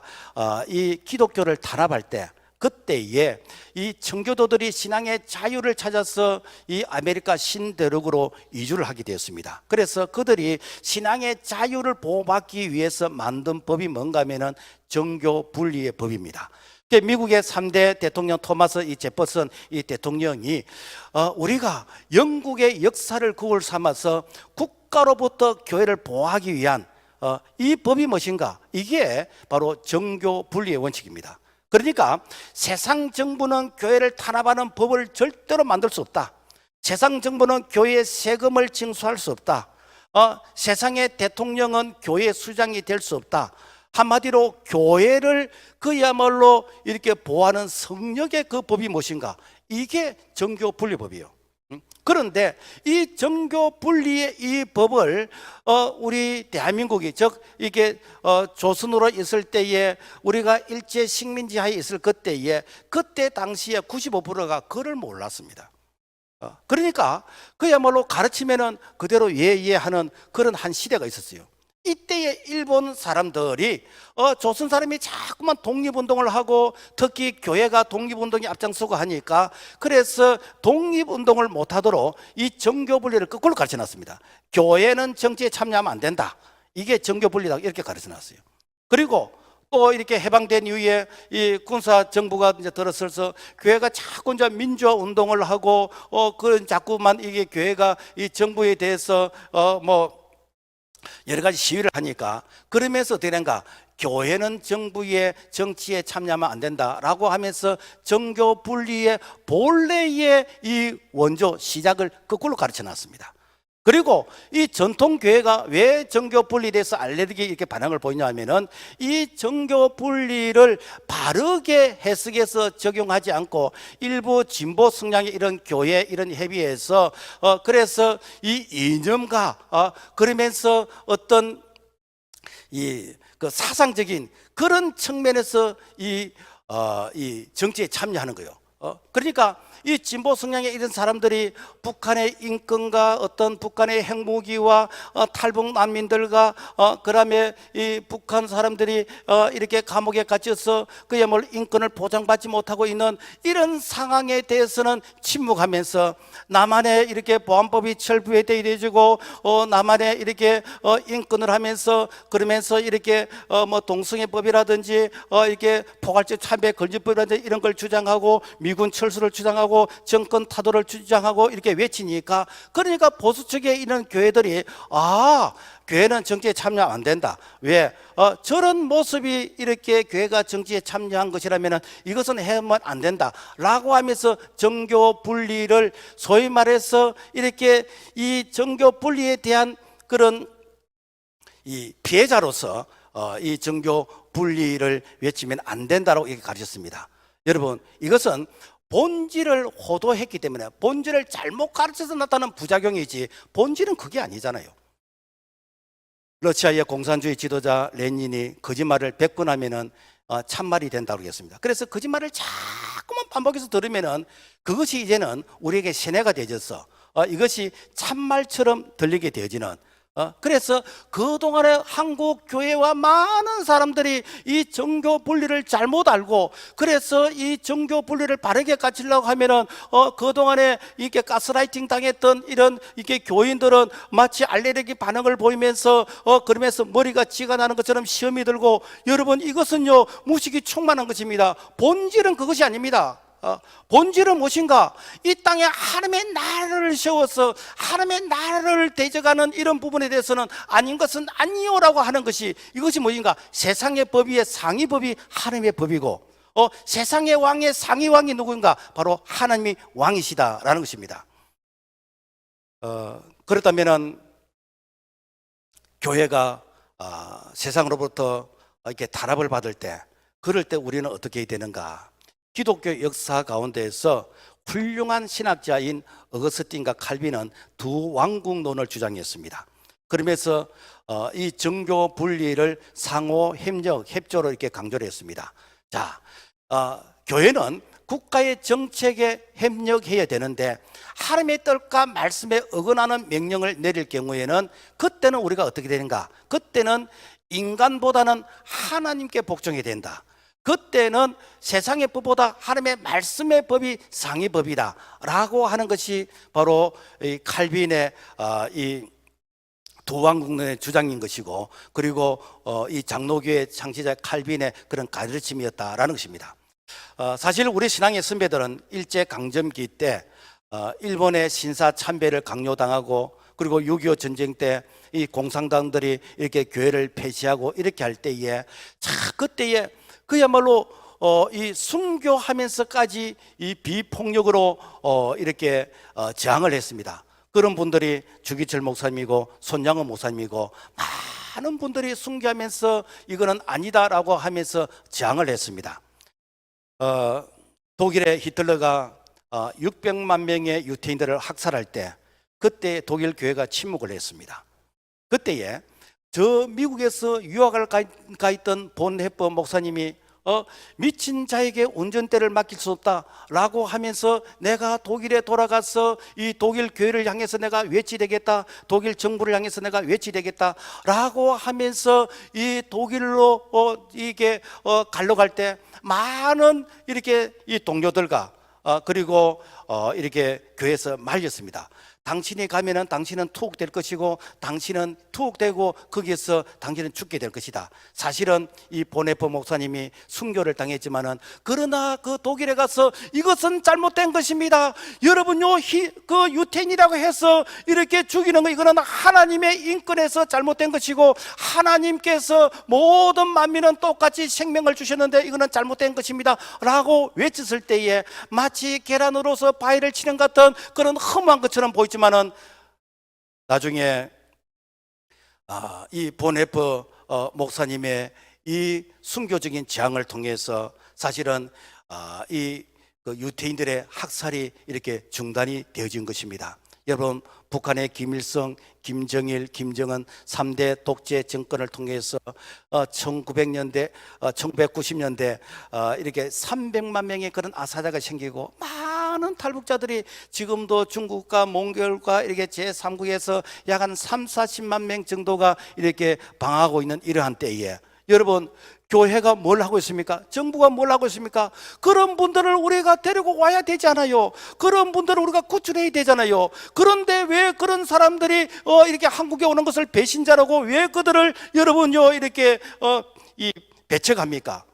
이 기독교를 탄압할 때, 그때에 이 청교도들이 신앙의 자유를 찾아서 이 아메리카 신대륙으로 이주를 하게 되었습니다. 그래서 그들이 신앙의 자유를 보호받기 위해서 만든 법이 뭔가 하면은 정교 분리의 법입니다. 미국의 3대 대통령 토마스 이 제퍼슨 이 대통령이 우리가 영국의 역사를 그걸 삼아서 국가로부터 교회를 보호하기 위한 이 법이 무엇인가? 이게 바로 정교 분리의 원칙입니다. 그러니까 세상 정부는 교회를 탄압하는 법을 절대로 만들 수 없다. 세상 정부는 교회의 세금을 징수할 수 없다. 세상의 대통령은 교회 수장이 될 수 없다. 한마디로 교회를 그야말로 이렇게 보호하는 성령의 그 법이 무엇인가? 이게 정교 분리법이에요. 그런데 이 정교 분리의 이 법을 우리 대한민국이, 즉 이게 조선으로 있을 때에 우리가 일제 식민지 하에 있을 그때 당시에 95%가 그를 몰랐습니다. 그러니까 그야말로 가르치면은 그대로 예하는 그런 한 시대가 있었어요. 이때의 일본 사람들이 조선 사람이 자꾸만 독립운동을 하고 특히 교회가 독립운동에 앞장서고 하니까, 그래서 독립운동을 못하도록 이 정교분리를 거꾸로 가르쳐놨습니다. 교회는 정치에 참여하면 안 된다, 이게 정교분리다, 이렇게 가르쳐놨어요. 그리고 또 이렇게 해방된 이후에 이 군사 정부가 이제 들어서서 교회가 자꾸 이제 민주화 운동을 하고 그런 자꾸만 이게 교회가 이 정부에 대해서 여러 가지 시위를 하니까, 그러면서 어떻게 된가? 교회는 정부의 정치에 참여하면 안 된다라고 하면서 정교 분리의 본래의 이 원조 시작을 거꾸로 가르쳐 놨습니다. 그리고 이 전통 교회가 왜 정교 분리에 대해서 알레르기 이렇게 반응을 보이냐 하면은, 이 정교 분리를 바르게 해석해서 적용하지 않고 일부 진보 성향의 이런 교회 이런 협의에서 그래서 이 이념가 그러면서 어떤 그 사상적인 그런 측면에서 이 정치에 참여하는 거예요. 그러니까 이 진보 성향의 이런 사람들이 북한의 인권과 어떤 북한의 핵무기와 탈북 난민들과 그다음에 이 북한 사람들이 이렇게 감옥에 갇혀서 그야말로 인권을 보장받지 못하고 있는 이런 상황에 대해서는 침묵하면서, 남한의 이렇게 보안법이 철부해되어지고 남한의 이렇게 인권을 하면서, 그러면서 이렇게 동성애법이라든지 이렇게 포괄적 참배 건진법이라든지 이런 걸 주장하고, 미군 철수를 주장하고 정권 타도를 주장하고 이렇게 외치니까, 그러니까 보수 측에 있는 교회들이 교회는 정치에 참여 안 된다. 왜? 저런 모습이 이렇게 교회가 정치에 참여한 것이라면 이것은 해면 안 된다 라고 하면서 정교 분리를, 소위 말해서 이렇게 이 정교 분리에 대한 그런 이 피해자로서 이 정교 분리를 외치면 안 된다고 이렇게 가르쳤습니다. 여러분, 이것은 본질을 호도했기 때문에, 본질을 잘못 가르쳐서 나타나는 부작용이지 본질은 그게 아니잖아요. 러시아의 공산주의 지도자 레닌이 거짓말을 100번 하면은 참말이 된다고 그랬습니다. 그래서 거짓말을 자꾸만 반복해서 들으면은 그것이 이제는 우리에게 세뇌가 되어져서 이것이 참말처럼 들리게 되어지는, 그래서 그동안에 한국 교회와 많은 사람들이 이 정교 분리를 잘못 알고, 그래서 이 정교 분리를 바르게 가르치려고 하면은 그동안에 이렇게 가스라이팅 당했던 이런 이렇게 교인들은 마치 알레르기 반응을 보이면서 그러면서 머리가 쥐가 나는 것처럼 시험이 들고, 여러분 이것은요 무식이 충만한 것입니다. 본질은 그것이 아닙니다. 본질은 무엇인가? 이 땅에 하나님의 나라를 세워서 하나님의 나라를 대적하는 이런 부분에 대해서는 아닌 것은 아니요라고 하는 것이, 이것이 무엇인가? 세상의 법 위에 상위 법이 하나님의 법이고, 세상의 왕의 상위 왕이 누구인가? 바로 하나님이 왕이시다라는 것입니다. 그렇다면은 교회가 세상으로부터 이렇게 탄압을 받을 때, 그럴 때 우리는 어떻게 해야 되는가? 기독교 역사 가운데에서 훌륭한 신학자인 어거스틴과 칼빈은 두 왕국론을 주장했습니다. 그러면서 이 정교 분리를 상호 협력, 협조로 이렇게 강조를 했습니다. 자, 교회는 국가의 정책에 협력해야 되는데 하나님의 뜻과 말씀에 어긋나는 명령을 내릴 경우에는 그때는 우리가 어떻게 되는가? 그때는 인간보다는 하나님께 복종해야 된다. 그때는 세상의 법보다 하나님의 말씀의 법이 상위 법이다 라고 하는 것이 바로 이 칼빈의 이 두왕국론의 주장인 것이고, 그리고 이 장로교의 창시자 칼빈의 그런 가르침이었다라는 것입니다. 사실 우리 신앙의 선배들은 일제강점기 때 일본의 신사 참배를 강요당하고, 그리고 6.25 전쟁 때 이 공산당들이 이렇게 교회를 폐지하고 이렇게 할 때에, 그때에 그야말로 이 순교하면서까지 이 비폭력으로 이렇게 저항을 했습니다. 그런 분들이 주기철 목사님이고 손양원 목사님이고, 많은 분들이 순교하면서 이거는 아니다라고 하면서 저항을 했습니다. 독일의 히틀러가 600만 명의 유태인들을 학살할 때, 그때 독일 교회가 침묵을 했습니다. 그때에 저 미국에서 유학을 가 있던 본헤퍼 목사님이 미친 자에게 운전대를 맡길 수 없다라고 하면서 내가 독일에 돌아가서 이 독일 교회를 향해서 내가 외치되겠다, 독일 정부를 향해서 내가 외치되겠다라고 하면서 이 독일로 이게 갈러 갈 때 많은 이렇게 이 동료들과 그리고 이렇게 교회에서 말렸습니다. 당신이 가면은 당신은 투옥될 것이고, 당신은 투옥되고 거기에서 당신은 죽게 될 것이다. 사실은 이 보네퍼 목사님이 순교를 당했지만은, 그러나 그 독일에 가서 이것은 잘못된 것입니다. 여러분요, 그 유태인이라고 해서 이렇게 죽이는 거, 이거는 하나님의 인권에서 잘못된 것이고, 하나님께서 모든 만민은 똑같이 생명을 주셨는데 이거는 잘못된 것입니다 라고 외쳤을 때에 마치 계란으로서 바위를 치는 것 같은 그런 허무한 것처럼 보이지만은, 나중에 이 보네퍼 목사님의 이 순교적인 저항을 통해서 사실은 이 유태인들의 학살이 이렇게 중단이 되어진 것입니다. 여러분, 북한의 김일성, 김정일, 김정은 3대 독재 정권을 통해서 1900년대, 1990년대 이렇게 300만 명의 그런 아사자가 생기고, 많은 탈북자들이 지금도 중국과 몽골과 이렇게 제3국에서 약 한 30-40만 명 정도가 이렇게 방황하고 있는 이러한 때에, 여러분, 교회가 뭘 하고 있습니까? 정부가 뭘 하고 있습니까? 그런 분들을 우리가 데리고 와야 되잖아요. 그런 분들을 우리가 구출해야 되잖아요. 그런데 왜 그런 사람들이 이렇게 한국에 오는 것을 배신자라고 왜 그들을 여러분요 이렇게 배척합니까?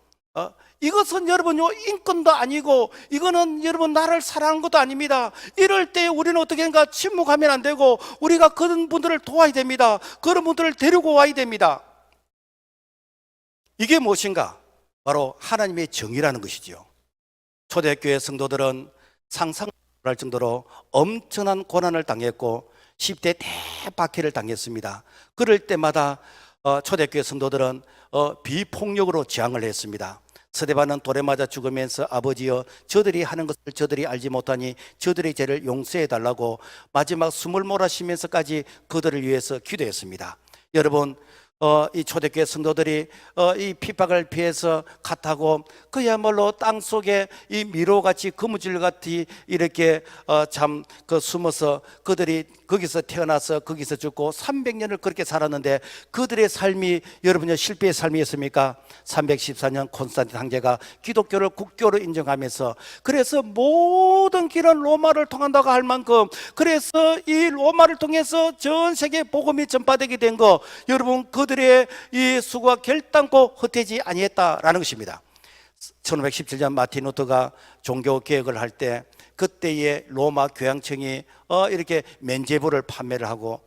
이것은 여러분요 인권도 아니고 이거는 여러분 나를 사랑하는 것도 아닙니다. 이럴 때 우리는 어떻게 하는가? 침묵하면 안 되고 우리가 그런 분들을 도와야 됩니다. 그런 분들을 데리고 와야 됩니다. 이게 무엇인가? 바로 하나님의 정의라는 것이죠. 초대교회 성도들은 상상할 정도로 엄청난 고난을 당했고 10대 대박해를 당했습니다. 그럴 때마다 초대교회 성도들은 비폭력으로 저항을 했습니다. 스데반은 돌에 맞아 죽으면서 아버지여 저들이 하는 것을 저들이 알지 못하니 저들의 죄를 용서해 달라고 마지막 숨을 몰아쉬면서까지 그들을 위해서 기도했습니다. 여러분, 이 초대교회 성도들이 이 핍박을 피해서 갓하고 그야말로 땅 속에 이 미로같이 거무줄같이 이렇게 참 숨어서 그들이 거기서 태어나서 거기서 죽고 300년을 그렇게 살았는데 그들의 삶이 여러분의 실패의 삶이었습니까? 314년 콘스탄틴 황제가 기독교를 국교로 인정하면서 그래서 모든 길은 로마를 통한다고 할 만큼 그래서 이 로마를 통해서 전 세계 복음이 전파되게 된 거 여러분 그들의 이 수고가 결단코 헛되지 아니했다라는 것입니다. 1517년 마틴 루터가 종교 개혁을 할 때 그때의 로마 교황청이 이렇게 면죄부를 판매를 하고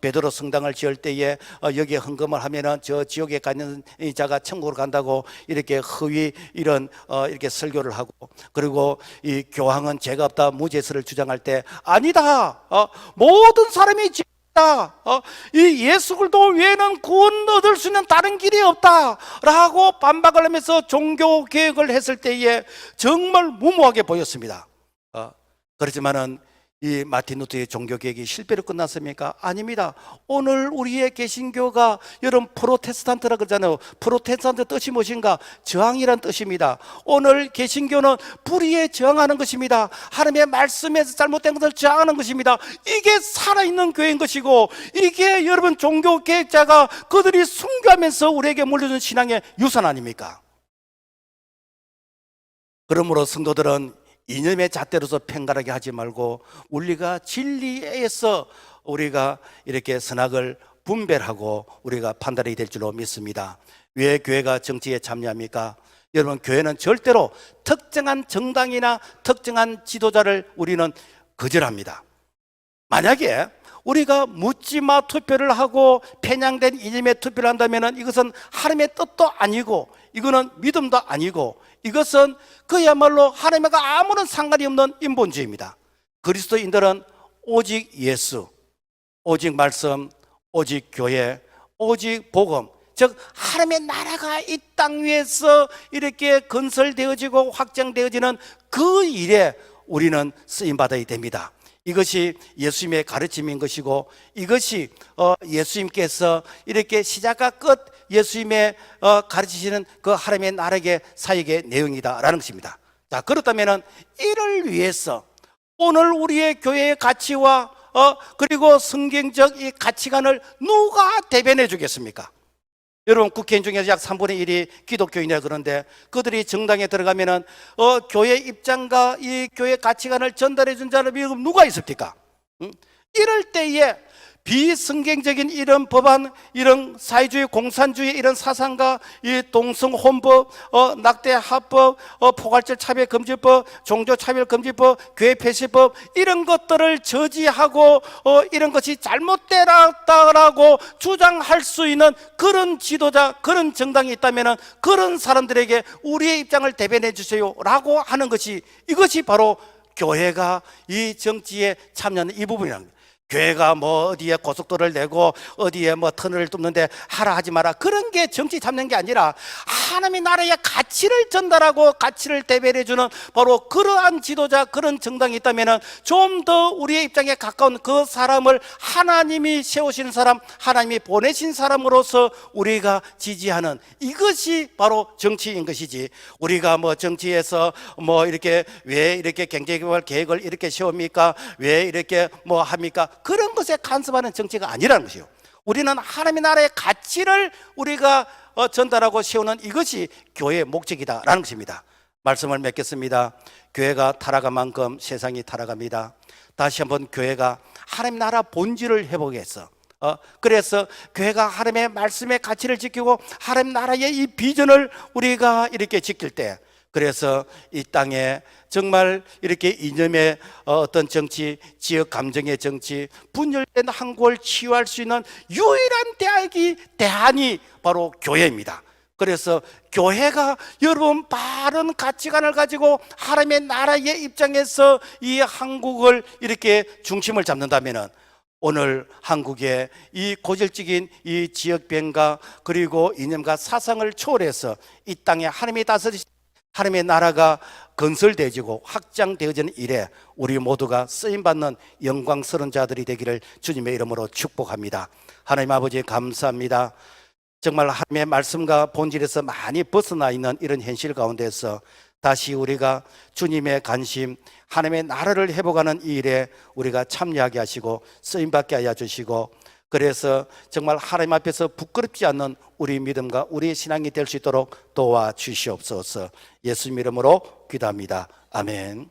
베드로 성당을 지을 때에 여기에 헌금을 하면은 저 지옥에 가는 자가 천국으로 간다고 이렇게 허위 이런 이렇게 설교를 하고 그리고 이 교황은 죄가 없다 무죄를 주장할 때 아니다 모든 사람이 이 예수 그리스도 외에는 구원 얻을 수 있는 다른 길이 없다라고 반박을 하면서 종교 개혁을 했을 때에 정말 무모하게 보였습니다. 그렇지만은 이 마틴 루터의 종교 개혁이 실패로 끝났습니까? 아닙니다. 오늘 우리의 개신교가 여러분 프로테스탄트라 그러잖아요. 프로테스탄트 뜻이 무엇인가? 저항이란 뜻입니다. 오늘 개신교는 불의에 저항하는 것입니다. 하나님의 말씀에서 잘못된 것을 저항하는 것입니다. 이게 살아있는 교회인 것이고 이게 여러분 종교 개혁자가 그들이 순교하면서 우리에게 물려준 신앙의 유산 아닙니까? 그러므로 성도들은 이념의 잣대로서 편가르게 하지 말고 우리가 진리에서 우리가 이렇게 선악을 분별하고 우리가 판단이 될 줄로 믿습니다. 왜 교회가 정치에 참여합니까? 여러분 교회는 절대로 특정한 정당이나 특정한 지도자를 우리는 거절합니다. 만약에 우리가 묻지마 투표를 하고 편향된 이념의 투표를 한다면 이것은 하나님의 뜻도 아니고 이거는 믿음도 아니고 이것은 그야말로 하나님과 아무런 상관이 없는 인본주의입니다. 그리스도인들은 오직 예수, 오직 말씀, 오직 교회, 오직 복음, 즉 하나님의 나라가 이 땅 위에서 이렇게 건설되어지고 확장되어지는 그 일에 우리는 쓰임받아야 됩니다. 이것이 예수님의 가르침인 것이고 이것이 예수님께서 이렇게 시작과 끝 예수님의 가르치시는 그 하나님의 나라의 사역의 내용이다라는 것입니다. 자, 그렇다면 이를 위해서 오늘 우리의 교회의 가치와 그리고 성경적 이 가치관을 누가 대변해 주겠습니까? 여러분 국회의원 중에서 약 3분의 1이 기독교인이라 그러는데 그들이 정당에 들어가면은 교회 입장과 이 교회 가치관을 전달해 준 자는 누가 있습니까? 이럴 때에 비성경적인 이런 법안, 이런 사회주의, 공산주의 이런 사상과 이 동성혼법, 낙태합법, 포괄적 차별금지법, 종교차별금지법, 교회폐쇄법 이런 것들을 저지하고 이런 것이 잘못되었다라고 주장할 수 있는 그런 지도자, 그런 정당이 있다면 그런 사람들에게 우리의 입장을 대변해 주세요 라고 하는 것이 이것이 바로 교회가 이 정치에 참여하는 이 부분이랍니다. 교회가 뭐 어디에 고속도로를 내고 어디에 뭐 터널을 뚫는데 하라 하지 마라 그런 게 정치 잡는 게 아니라 하나님의 나라의 가치를 전달하고 가치를 대변해주는 바로 그러한 지도자 그런 정당이 있다면 좀 더 우리의 입장에 가까운 그 사람을 하나님이 세우신 사람 하나님이 보내신 사람으로서 우리가 지지하는 이것이 바로 정치인 것이지 우리가 뭐 정치에서 뭐 이렇게 왜 이렇게 경제개발 계획을 이렇게 세웁니까? 왜 이렇게 뭐 합니까? 그런 것에 간섭하는 정치가 아니라는 것이요. 우리는 하나님의 나라의 가치를 우리가 전달하고 세우는 이것이 교회의 목적이다라는 것입니다. 말씀을 맺겠습니다. 교회가 타락한 만큼 세상이 타락합니다. 다시 한번 교회가 하나님 나라 본질을 회복해서 그래서 교회가 하나님의 말씀의 가치를 지키고 하나님 나라의 이 비전을 우리가 이렇게 지킬 때, 그래서 이 땅에 정말 이렇게 이념의 어떤 정치, 지역 감정의 정치, 분열된 한국을 치유할 수 있는 유일한 대안이 바로 교회입니다. 그래서 교회가 여러분 바른 가치관을 가지고 하나님의 나라의 입장에서 이 한국을 이렇게 중심을 잡는다면은 오늘 한국의 이 고질적인 이 지역 변화 그리고 이념과 사상을 초월해서 이 땅에 하나님의 다스리신 하나님의 나라가 건설되어지고 확장되어지는 일에 우리 모두가 쓰임받는 영광스러운 자들이 되기를 주님의 이름으로 축복합니다. 하나님 아버지 감사합니다. 정말 하나님의 말씀과 본질에서 많이 벗어나 있는 이런 현실 가운데서 다시 우리가 주님의 관심, 하나님의 나라를 회복하는 이 일에 우리가 참여하게 하시고 쓰임받게 하여 주시고, 그래서 정말 하나님 앞에서 부끄럽지 않는 우리 믿음과 우리의 신앙이 될 수 있도록 도와주시옵소서. 예수님 이름으로 기도합니다. 아멘.